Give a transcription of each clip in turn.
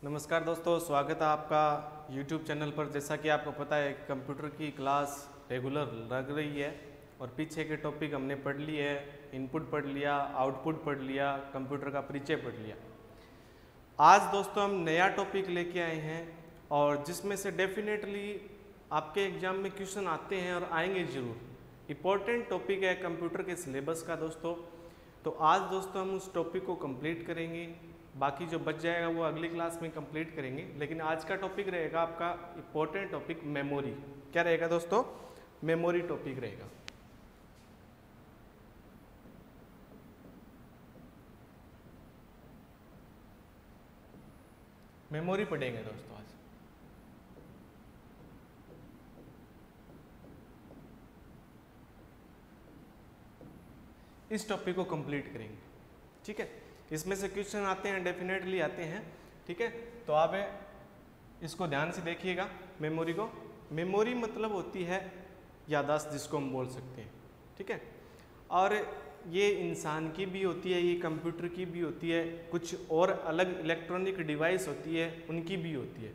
नमस्कार दोस्तों, स्वागत है आपका YouTube चैनल पर। जैसा कि आपको पता है कंप्यूटर की क्लास रेगुलर लग रही है और पीछे के टॉपिक हमने पढ़ लिए है। इनपुट पढ़ लिया, आउटपुट पढ़ लिया, कंप्यूटर का परिचय पढ़ लिया। आज दोस्तों हम नया टॉपिक लेके आए हैं और जिसमें से डेफिनेटली आपके एग्जाम में क्वेश्चन आते हैं और आएंगे ज़रूर। इम्पोर्टेंट टॉपिक है कंप्यूटर के सिलेबस का दोस्तों। तो आज दोस्तों हम उस टॉपिक को कंप्लीट करेंगे, बाकी जो बच जाएगा वो अगली क्लास में कंप्लीट करेंगे। लेकिन आज का टॉपिक रहेगा आपका इम्पोर्टेंट टॉपिक मेमोरी। क्या रहेगा दोस्तों? मेमोरी टॉपिक रहेगा। मेमोरी पढ़ेंगे दोस्तों आज। इस टॉपिक को कंप्लीट करेंगे, ठीक है। इसमें से क्वेश्चन आते हैं, डेफिनेटली आते हैं, ठीक है। तो आप इसको ध्यान से देखिएगा। मेमोरी को, मेमोरी मतलब होती है याददाश्त, जिसको हम बोल सकते हैं, ठीक है। और ये इंसान की भी होती है, ये कंप्यूटर की भी होती है, कुछ और अलग इलेक्ट्रॉनिक डिवाइस होती है उनकी भी होती है।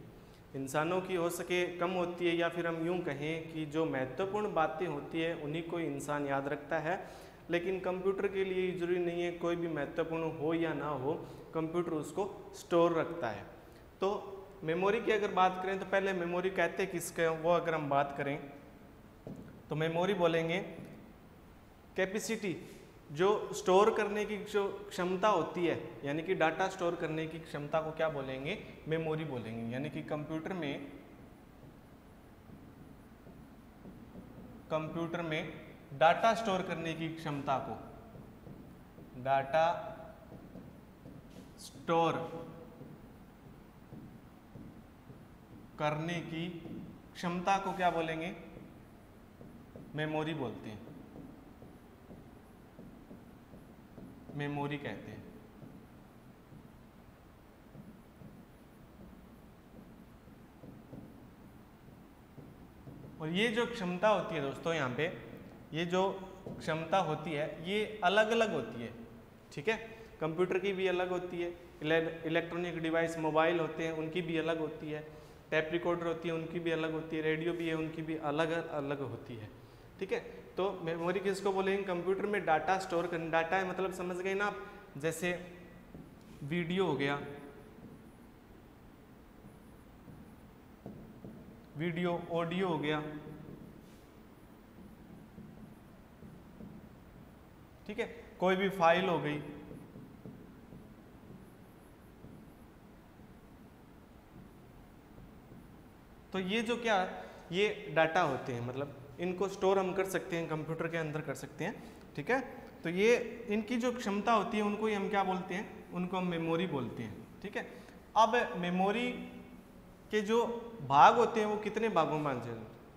इंसानों की हो सके कम होती है, या फिर हम यूँ कहें कि जो महत्वपूर्ण बातें होती है उन्हीं को इंसान याद रखता है। लेकिन कंप्यूटर के लिए ज़रूरी नहीं है, कोई भी महत्वपूर्ण हो या ना हो, कंप्यूटर उसको स्टोर रखता है। तो मेमोरी की अगर बात करें तो पहले मेमोरी कहते किसके, वो अगर हम बात करें तो मेमोरी बोलेंगे कैपेसिटी, जो स्टोर करने की जो क्षमता होती है, यानी कि डाटा स्टोर करने की क्षमता को क्या बोलेंगे? मेमोरी बोलेंगे। यानी कि कंप्यूटर में डाटा स्टोर करने की क्षमता को, डाटा स्टोर करने की क्षमता को क्या बोलेंगे? मेमोरी बोलते हैं, मेमोरी कहते हैं। और ये जो क्षमता होती है दोस्तों, यहाँ पे ये जो क्षमता होती है ये अलग अलग होती है, ठीक है। कंप्यूटर की भी अलग होती है, इलेक्ट्रॉनिक डिवाइस मोबाइल होते हैं उनकी भी अलग होती है, टैप रिकॉर्डर होती है उनकी भी अलग होती है, रेडियो भी है उनकी भी अलग अलग होती है, ठीक है। तो मेमोरी किसको बोलेंगे? कंप्यूटर में डाटा स्टोर करना। डाटा है मतलब समझ गए ना आप, जैसे वीडियो हो गया, वीडियो, ऑडियो हो गया, ठीक है। कोई भी फाइल हो गई, तो ये जो क्या, ये डाटा होते हैं, मतलब इनको स्टोर हम कर सकते हैं, कंप्यूटर के अंदर कर सकते हैं, ठीक है। तो ये इनकी जो क्षमता होती है उनको ही हम क्या बोलते हैं? उनको हम मेमोरी बोलते हैं, ठीक है। अब मेमोरी के जो भाग होते हैं वो कितने भागों में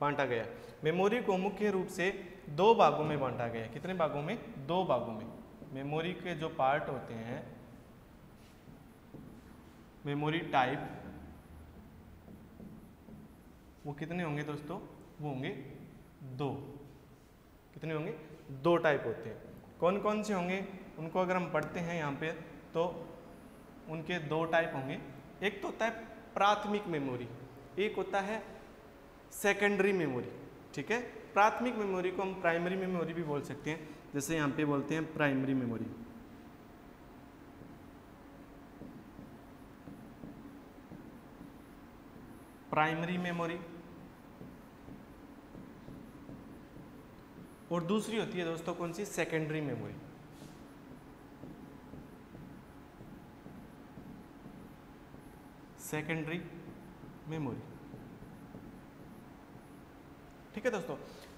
बांटा गया? मेमोरी को मुख्य रूप से दो भागों में बांटा गया। कितने भागों में? दो भागों में। मेमोरी के जो पार्ट होते हैं, मेमोरी टाइप, वो कितने होंगे दोस्तों? वो होंगे दो। कितने होंगे? दो टाइप होते हैं। कौन कौन से होंगे उनको अगर हम पढ़ते हैं यहाँ पे, तो उनके दो टाइप होंगे। एक तो होता है प्राथमिक मेमोरी, एक होता है सेकेंडरी मेमोरी, ठीक है। प्राथमिक मेमोरी को हम प्राइमरी मेमोरी भी बोल सकते हैं, जैसे यहाँ पे बोलते हैं प्राइमरी मेमोरी। Primary memory. और दूसरी होती है दोस्तों कौन सी? Secondary memory. सेकेंडरी मेमोरी, ठीक है दोस्तों।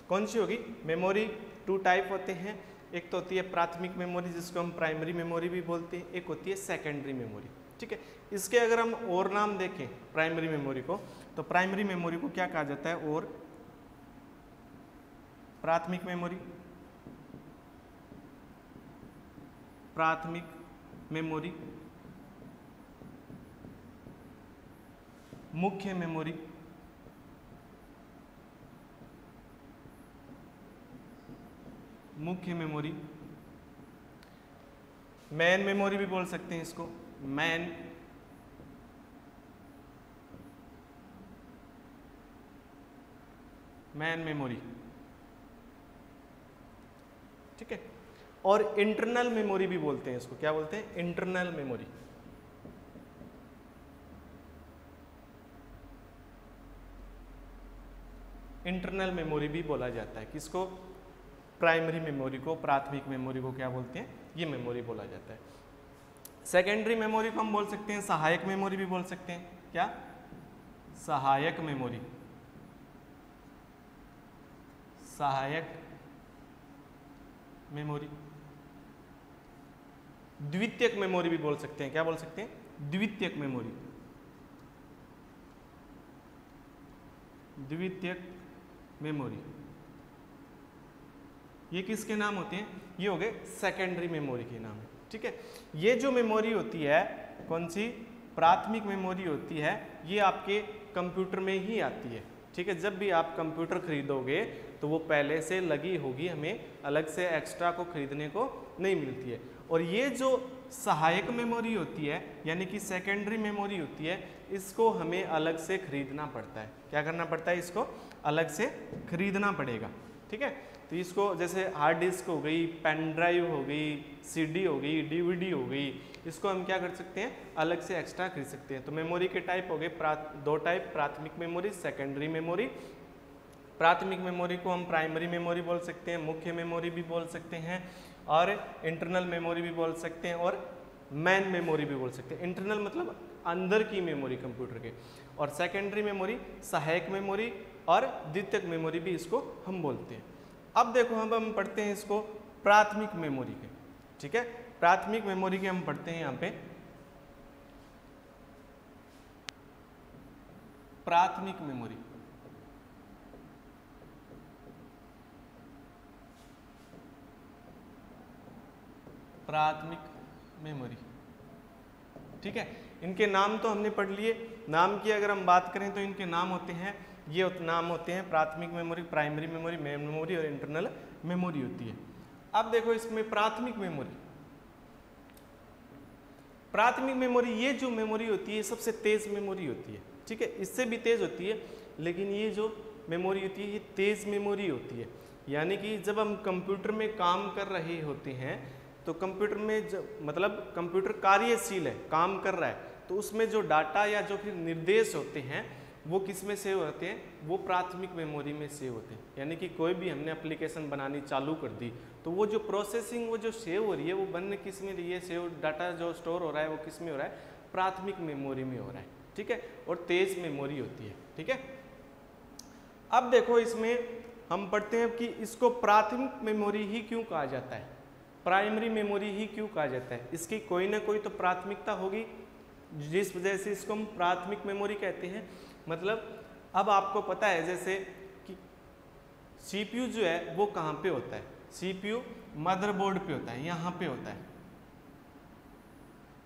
कौन सी होगी? मेमोरी टू टाइप होते हैं। एक तो होती है प्राथमिक मेमोरी, जिसको हम प्राइमरी मेमोरी भी बोलते हैं, एक होती है सेकेंडरी मेमोरी, ठीक है। इसके अगर हम और नाम देखें प्राइमरी मेमोरी को, तो प्राइमरी मेमोरी को क्या कहा जाता है? और प्राथमिक मेमोरी, प्राथमिक मेमोरी, मुख्य मेमोरी, मुख्य मेमोरी, मैन मेमोरी भी बोल सकते हैं इसको, मैन मैन मेमोरी, ठीक है। और इंटरनल मेमोरी भी बोलते हैं इसको, क्या बोलते हैं? Internal memory. इंटरनल मेमोरी भी बोला जाता है किसको? प्राइमरी मेमोरी को, प्राथमिक मेमोरी को क्या बोलते हैं? ये मेमोरी बोला जाता है। सेकेंडरी मेमोरी को हम बोल सकते हैं सहायक मेमोरी भी बोल सकते हैं। क्या? सहायक मेमोरी, सहायक मेमोरी। द्वितीयक मेमोरी भी बोल सकते हैं, क्या बोल सकते हैं? द्वितीयक मेमोरी, द्वितीयक मेमोरी। ये किसके नाम होते हैं? ये हो गए सेकेंडरी मेमोरी के नाम है, ठीक है। ये जो मेमोरी होती है, कौन सी? प्राथमिक मेमोरी होती है, ये आपके कंप्यूटर में ही आती है, ठीक है। जब भी आप कंप्यूटर खरीदोगे तो वो पहले से लगी होगी, हमें अलग से एक्स्ट्रा को खरीदने को नहीं मिलती है। और ये जो सहायक मेमोरी होती है, यानी कि सेकेंडरी मेमोरी होती है, इसको हमें अलग से खरीदना पड़ता है। क्या करना पड़ता है? इसको अलग से खरीदना पड़ेगा, ठीक है। तो इसको जैसे हार्ड डिस्क हो गई, पेन ड्राइव हो गई, सीडी हो गई, डीवीडी हो गई, इसको हम क्या कर सकते हैं? अलग से एक्स्ट्रा खरीद सकते हैं। तो मेमोरी के टाइप हो गए दो टाइप, प्राथमिक मेमोरी, सेकेंडरी मेमोरी। प्राथमिक मेमोरी को हम प्राइमरी मेमोरी बोल सकते हैं, मुख्य मेमोरी भी बोल सकते हैं, और इंटरनल मेमोरी भी बोल सकते हैं, और मैन मेमोरी भी बोल सकते हैं। इंटरनल मतलब अंदर की मेमोरी कंप्यूटर के, और सेकेंडरी मेमोरी सहायक मेमोरी, और द्वितीयक मेमोरी भी इसको हम बोलते हैं। अब देखो हम पढ़ते हैं इसको प्राथमिक मेमोरी के, ठीक है। प्राथमिक मेमोरी के हम पढ़ते हैं यहाँ पे प्राथमिक मेमोरी। प्राथमिक मेमोरी, ठीक है। इनके नाम तो हमने पढ़ लिए। नाम की अगर हम बात करें तो इनके नाम होते हैं, ये नाम होते हैं प्राथमिक memory, primary memory, main memory और इंटरनल मेमोरी होती है। अब देखो इसमें प्राथमिक मेमोरी, प्राथमिक मेमोरी ये जो मेमोरी होती है सबसे तेज मेमोरी होती है, ठीक है। इससे भी तेज होती है, लेकिन ये जो मेमोरी होती है ये तेज मेमोरी होती है। यानी कि जब हम कंप्यूटर में काम कर रहे होते हैं तो कंप्यूटर में मतलब कंप्यूटर कार्यशील है, काम कर रहा है, तो उसमें जो डाटा या जो फिर निर्देश होते हैं वो किस में सेव होते हैं? वो प्राथमिक मेमोरी में सेव होते हैं। यानी कि कोई भी हमने एप्लीकेशन बनानी चालू कर दी तो वो जो प्रोसेसिंग वो जो सेव हो रही है वो बनने किस में रही है? सेव डाटा जो स्टोर हो रहा है वो किस में हो रहा है? प्राथमिक मेमोरी में हो रहा है, ठीक है। और तेज मेमोरी होती है, ठीक है। अब देखो इसमें हम पढ़ते हैं कि इसको प्राथमिक मेमोरी ही क्यों कहा जाता है, प्राइमरी मेमोरी ही क्यों कहा जाता है? इसकी कोई ना कोई तो प्राथमिकता होगी जिस वजह से इसको हम प्राथमिक मेमोरी कहते हैं। मतलब अब आपको पता है जैसे कि सीपीयू जो है वो कहाँ पे होता है? सीपीयू मदरबोर्ड पे होता है, यहाँ पे होता है।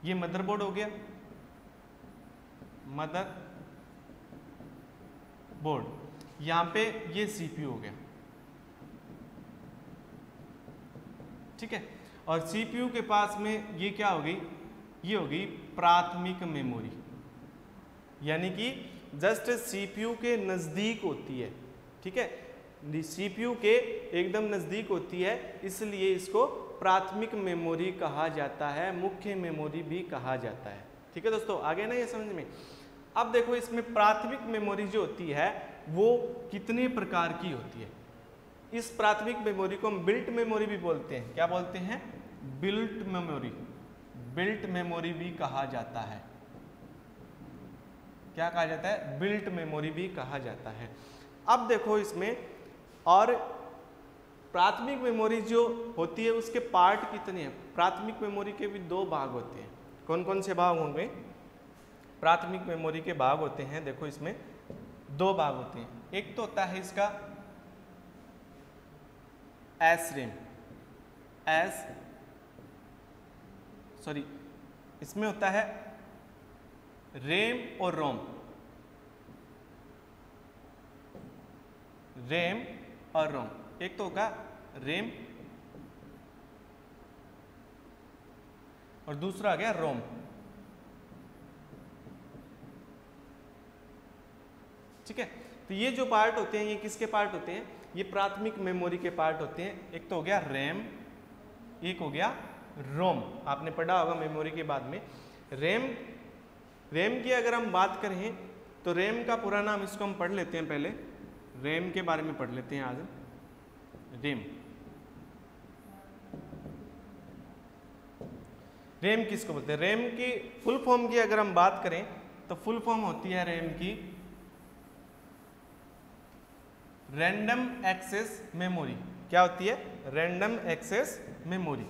ये मदरबोर्ड हो गया, मदर बोर्ड, यहाँ पे ये सीपीयू हो गया, ठीक है। और सीपीयू के पास में ये क्या हो गई? ये हो गई प्राथमिक मेमोरी, यानी कि जस्ट सीपीयू के नज़दीक होती है, ठीक है। सीपीयू के एकदम नज़दीक होती है, इसलिए इसको प्राथमिक मेमोरी कहा जाता है, मुख्य मेमोरी भी कहा जाता है, ठीक है दोस्तों। आगे ना ये समझ में। अब देखो इसमें प्राथमिक मेमोरी जो होती है वो कितने प्रकार की होती है? इस प्राथमिक मेमोरी को हम बिल्ट मेमोरी भी बोलते हैं। क्या बोलते हैं? बिल्ट मेमोरी, बिल्ट मेमोरी भी कहा जाता है। क्या कहा जाता है? बिल्ट मेमोरी भी कहा जाता है। अब देखो इसमें और प्राथमिक मेमोरी जो होती है उसके पार्ट कितने हैं? प्राथमिक मेमोरी के भी दो भाग होते हैं। कौन कौन से भाग होंगे? प्राथमिक मेमोरी के भाग होते हैं, देखो इसमें दो भाग होते हैं। एक तो होता है इसका एसरेम, इसमें होता है रेम और रोम, रेम और रोम। एक तो होगा रेम और दूसरा आ गया रोम, ठीक है। तो ये जो पार्ट होते हैं ये किसके पार्ट होते हैं, ये प्राथमिक मेमोरी के पार्ट होते हैं। एक तो हो गया रैम, एक हो गया रोम। आपने पढ़ा होगा मेमोरी के बाद में रैम की अगर हम बात करें तो रैम का पूरा नाम, इसको हम पढ़ लेते हैं, पहले रैम के बारे में पढ़ लेते हैं आज। रैम किसको बोलते हैं, रैम की फुल फॉर्म की अगर हम बात करें तो फुल फॉर्म होती है रैम की रैंडम एक्सेस मेमोरी। क्या होती है, random access memory.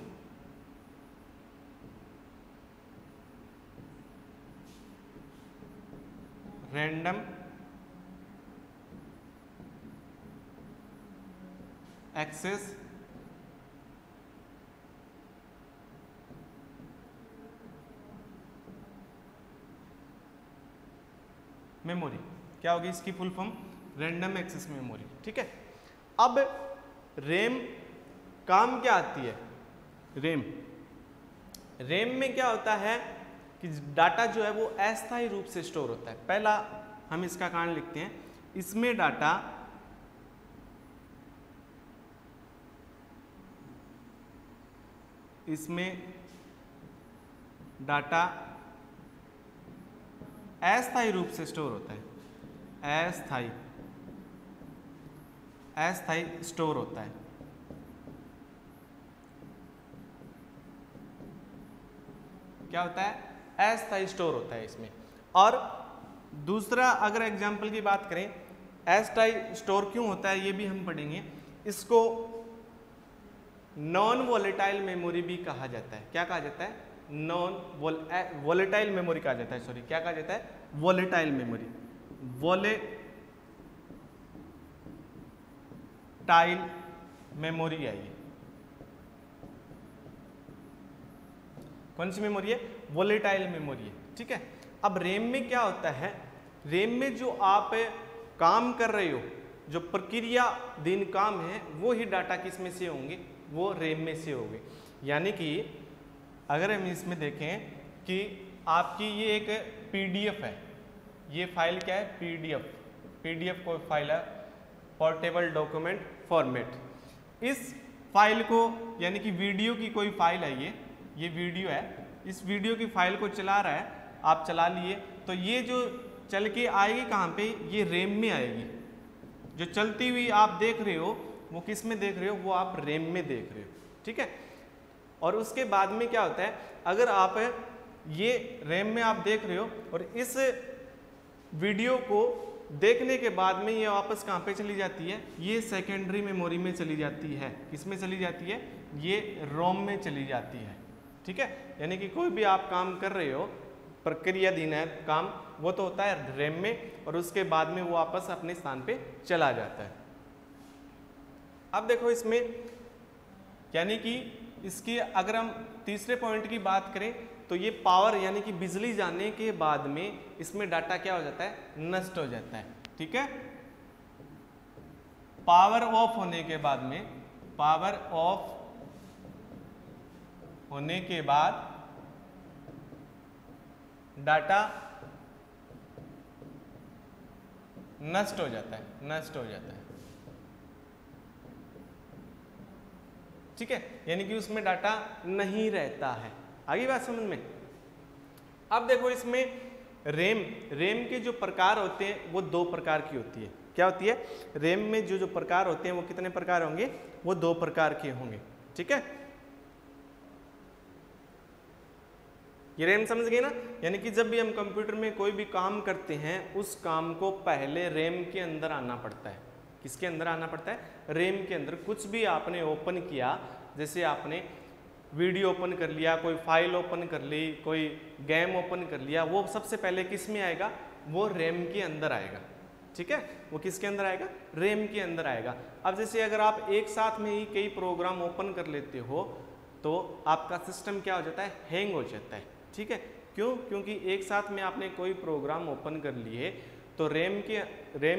Random access memory. क्या होगी इसकी full form, random access memory. ठीक है। अब रैम काम क्या आती है, रैम में क्या होता है कि डाटा जो है वो अस्थायी रूप से स्टोर होता है। पहला हम इसका कारण लिखते हैं, इसमें डाटा अस्थायी रूप से स्टोर होता है, अस्थायी स्टोर होता है। क्या होता है, अस्थायी स्टोर होता है इसमें। और दूसरा अगर एग्जांपल की बात करें, अस्थायी स्टोर क्यों होता है ये भी हम पढ़ेंगे। इसको नॉन वोलेटाइल मेमोरी भी कहा जाता है। क्या कहा जाता है, वोलेटाइल मेमोरी कहा जाता है, सॉरी क्या कहा जाता है, वोलेटाइल मेमोरी। वोलेटाइल मेमोरी आई है, कौन सी मेमोरी है, वोलेटाइल मेमोरी है। ठीक है। अब रैम में क्या होता है, रैम में जो आप काम कर रहे हो, जो प्रक्रियाधीन काम है, वो ही डाटा किस में से होंगे, वो रैम में से होंगे। यानी कि अगर हम इसमें देखें कि आपकी ये एक पीडीएफ है, ये फाइल क्या है, पीडीएफ कोई फाइल है, पोर्टेबल डॉक्यूमेंट फॉर्मेट। इस फाइल को, यानी कि वीडियो की कोई फाइल है, ये वीडियो है, इस वीडियो की फाइल को चला रहा है, आप चला लिए, तो ये जो चल के आएगी कहाँ पे, ये रैम में आएगी। जो चलती हुई आप देख रहे हो वो किस में देख रहे हो, वो आप रैम में देख रहे हो। ठीक है। और उसके बाद में क्या होता है, अगर आप ये रैम में आप देख रहे हो और इस वीडियो को देखने के बाद में ये वापस कहाँ पे चली जाती है, ये सेकेंडरी मेमोरी में चली जाती है। किसमें चली जाती है, ये रोम में चली जाती है। ठीक है। यानी कि कोई भी आप काम कर रहे हो, प्रक्रियाधीन है काम, वो तो होता है रैम में, और उसके बाद में वो वापस अपने स्थान पे चला जाता है। अब देखो इसमें, यानी कि इसकी अगर हम तीसरे पॉइंट की बात करें तो ये पावर, यानी कि बिजली जाने के बाद में इसमें डाटा क्या हो जाता है, नष्ट हो जाता है। ठीक है। पावर ऑफ होने के बाद में, पावर ऑफ होने के बाद डाटा नष्ट हो जाता है, ठीक है। यानी कि उसमें डाटा नहीं रहता है। आगे बात समझ में। अब देखो इसमें रैम के जो प्रकार होते हैं वो दो प्रकार की होती है। क्या होती है, रैम में जो प्रकार होते हैं वो कितने प्रकार होंगे, वो दो प्रकार के होंगे। ठीक है। ये रैम समझ गए ना। यानी कि जब भी हम कंप्यूटर में कोई भी काम करते हैं, उस काम को पहले रैम के अंदर आना पड़ता है। किसके अंदर आना पड़ता है, रैम के अंदर। कुछ भी आपने ओपन किया, जैसे आपने वीडियो ओपन कर लिया, कोई फाइल ओपन कर ली, कोई गेम ओपन कर लिया, वो सबसे पहले किस में आएगा, वो रैम के अंदर आएगा। ठीक है। वो किसके अंदर आएगा, रैम के अंदर आएगा। अब जैसे अगर आप एक साथ में ही कई प्रोग्राम ओपन कर लेते हो तो आपका सिस्टम क्या हो जाता है, हैंग हो जाता है। ठीक है। क्यों, क्योंकि एक साथ में आपने कोई प्रोग्राम ओपन कर लिए तो रैम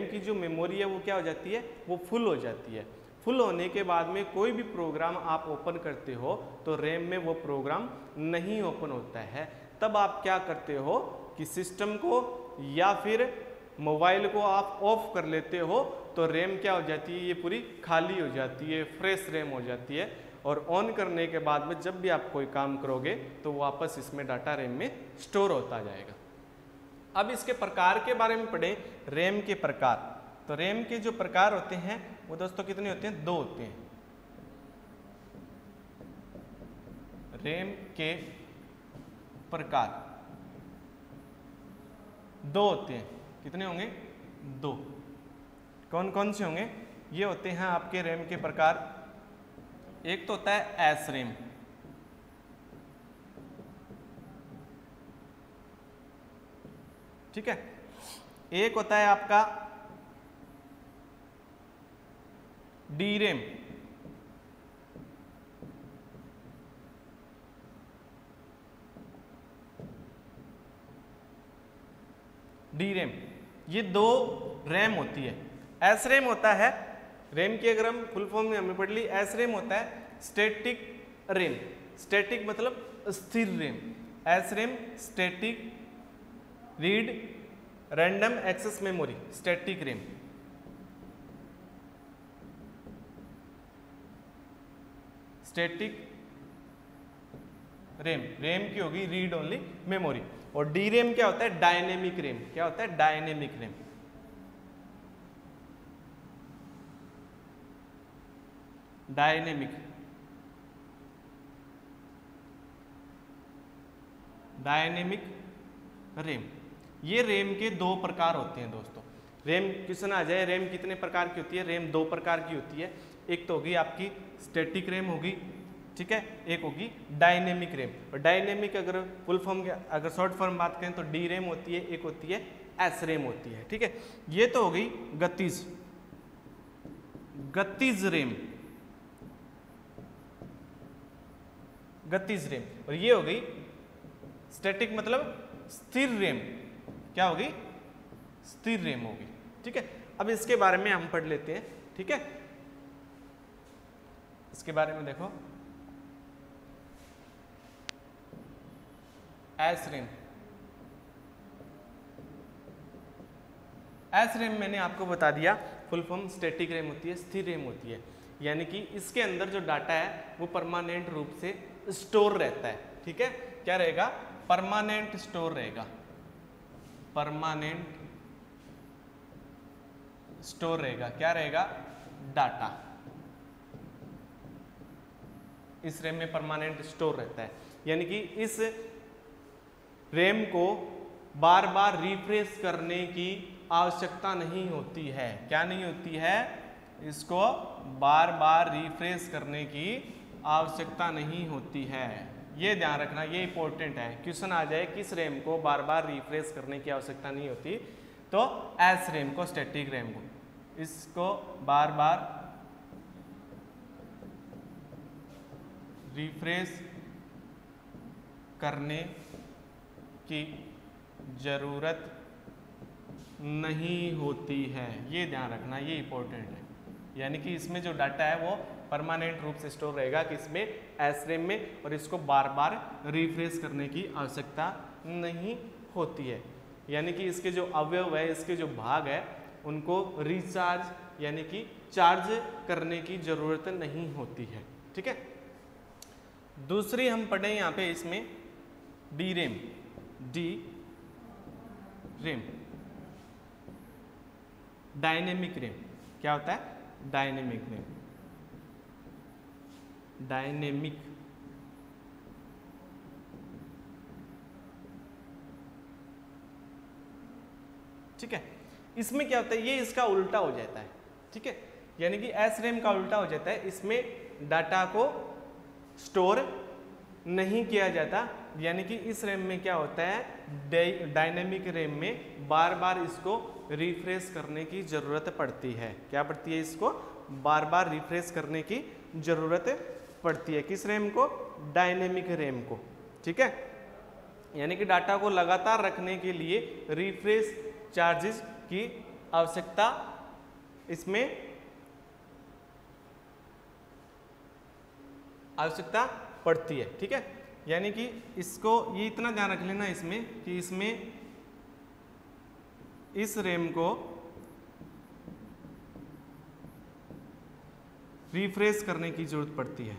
की जो मेमोरी है वो क्या हो जाती है, वो फुल हो जाती है। फुल होने के बाद में कोई भी प्रोग्राम आप ओपन करते हो तो रैम में वो प्रोग्राम नहीं ओपन होता है। तब आप क्या करते हो कि सिस्टम को या फिर मोबाइल को आप ऑफ कर लेते हो तो रैम क्या हो जाती है, ये पूरी खाली हो जाती है, फ्रेश रैम हो जाती है। और ऑन करने के बाद में जब भी आप कोई काम करोगे तो वापस इसमें डाटा रैम में स्टोर होता जाएगा। अब इसके प्रकार के बारे में पढ़ें, रैम के प्रकार। तो रैम के जो प्रकार होते हैं वो दोस्तों कितने होते हैं, 2 होते हैं। रैम के प्रकार 2 होते हैं। कितने होंगे, 2। कौन कौन से होंगे, ये होते हैं आपके रैम के प्रकार। एक तो होता है एस रैम, ठीक है। एक होता है आपका डी रैम, डी रैम, ये 2 रैम होती है। एस रैम होता है, रैम की अगर हम फुल फॉर्म में हमने पढ़ ली, एस रैम होता है स्टैटिक रैम। स्टैटिक मतलब स्थिर RAM. S RAM static read random access memory, static RAM. Static RAM, RAM की होगी रीड ओनली मेमोरी। और डी रैम क्या होता है, डायनेमिक रैम। क्या होता है, dynamic RAM. Dynamic, dynamic RAM. ये रैम के 2 प्रकार होते हैं दोस्तों। रैम क्वेश्चन आ जाए, रैम कितने प्रकार की होती है, रैम 2 प्रकार की होती है। एक तो होगी आपकी स्टैटिक रैम होगी, ठीक है, एक होगी डायनेमिक रैम। और डायनेमिक अगर फुल फॉर्म अगर शॉर्ट फॉर्म बात करें तो डी रैम होती है, एक होती है एस रैम होती है, ठीक है। ये तो हो गई गतिज, गतिज रैम, गतिज रैम। और ये हो गई स्टैटिक मतलब स्थिर रैम। क्या होगी, स्थिर रैम होगी, ठीक है। अब इसके बारे में हम पढ़ लेते हैं, ठीक है। इसके बारे में देखो, एस रैम। एस रैम मैंने आपको बता दिया फुल फॉर्म स्टैटिक रैम होती है, स्थिर रैम होती है। यानी कि इसके अंदर जो डाटा है वो परमानेंट रूप से स्टोर रहता है, ठीक है। क्या रहेगा, परमानेंट स्टोर रहेगा, परमानेंट स्टोर रहेगा। क्या रहेगा, डाटा इस रैम में परमानेंट स्टोर रहता है। यानी कि इस रैम को बार बार रिफ्रेश करने की आवश्यकता नहीं होती है। क्या नहीं होती है, इसको बार बार रिफ्रेश करने की आवश्यकता नहीं होती है। ये ध्यान रखना, ये इंपॉर्टेंट है। क्वेश्चन आ जाए किस रैम को बार बार रिफ्रेश करने की आवश्यकता नहीं होती, तो एस रैम को, स्टैटिक रैम को, इसको बार बार रिफ्रेश करने की जरूरत नहीं होती है। ये ध्यान रखना, ये इंपॉर्टेंट है। यानी कि इसमें जो डाटा है वो परमानेंट रूप से स्टोर रहेगा किसमें, एस रैम में, और इसको बार बार रिफ्रेश करने की आवश्यकता नहीं होती है। यानी कि इसके जो अवयव है, इसके जो भाग है, उनको रिचार्ज यानी कि चार्ज करने की जरूरत नहीं होती है, ठीक है। दूसरी हम पढ़ें यहाँ पे इसमें D RAM, D RAM, dynamic RAM. क्या होता है, डायनेमिक रैम, डायनेमिक, ठीक है। इसमें क्या होता है, ये इसका उल्टा हो जाता है, ठीक है। यानी कि एस रैम का उल्टा हो जाता है, इसमें डाटा को स्टोर नहीं किया जाता। यानी कि इस रैम में क्या होता है, डायनेमिक रैम में बार बार इसको रिफ्रेश करने की जरूरत पड़ती है। क्या पड़ती है, इसको बार बार रिफ्रेश करने की जरूरत पड़ती है। किस रैम को, डायनेमिक रैम को, ठीक है। यानी कि डाटा को लगातार रखने के लिए रिफ्रेश चार्जेस की आवश्यकता इसमें आवश्यकता पड़ती है, ठीक है। यानी कि इसको ये इतना ध्यान रख लेना इसमें कि इसमें इस रैम को रिफ्रेश करने की जरूरत पड़ती है,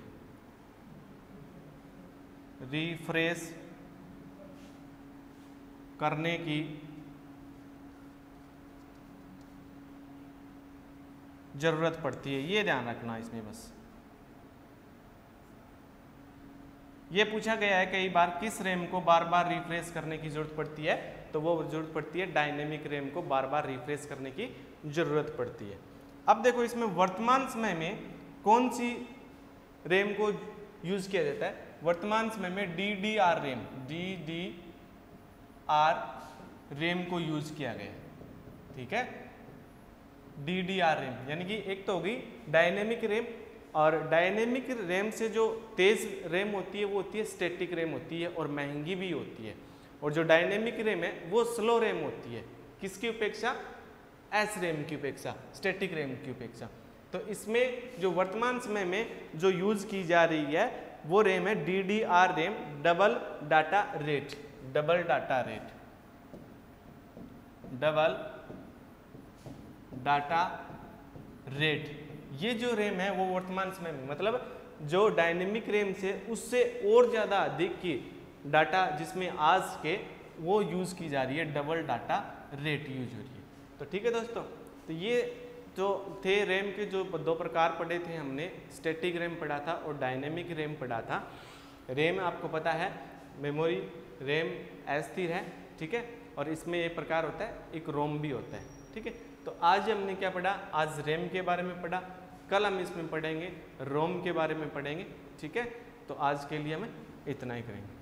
रिफ्रेश करने की जरूरत पड़ती है। ये ध्यान रखना इसमें बस। ये पूछा गया है कई बार किस रैम को बार बार रिफ्रेश करने की जरूरत पड़ती है, तो वो जरूरत पड़ती है डायनेमिक रैम को बार बार रिफ्रेश करने की जरूरत पड़ती है। अब देखो इसमें वर्तमान समय में कौन सी रैम को यूज किया जाता है। वर्तमान समय में DDR रैम, DDR रैम को यूज किया गया, ठीक है। DDR रैम यानी कि एक तो होगी डायनेमिक रैम, और डायनेमिक रैम से जो तेज रैम होती है वो होती है स्टैटिक रैम होती है और महंगी भी होती है। और जो डायनेमिक रैम है वो स्लो रैम होती है, किसकी अपेक्षा, एस रैम की अपेक्षा, स्टैटिक रैम की अपेक्षा। तो इसमें जो वर्तमान समय में जो यूज की जा रही है वो रैम है DDR RAM, double data rate, double data rate, double data rate. ये जो रैम है वो वर्तमान समय में, मतलब जो डायनेमिक रैम से उससे और ज़्यादा अधिक की डाटा जिसमें आज के वो यूज़ की जा रही है, डबल डाटा रेट यूज हो रही है। तो ठीक है दोस्तों, तो ये जो थे रैम के जो दो प्रकार पढ़े थे हमने, स्टैटिक रैम पढ़ा था और डायनेमिक रैम पढ़ा था। रैम आपको पता है मेमोरी रैम अस्थिर है, ठीक है, और इसमें एक प्रकार होता है, एक रोम भी होता है, ठीक है। तो आज हमने क्या पढ़ा, आज रैम के बारे में पढ़ा, कल हम इसमें पढ़ेंगे रोम के बारे में पढ़ेंगे, ठीक है। तो आज के लिए हम इतना ही करेंगे।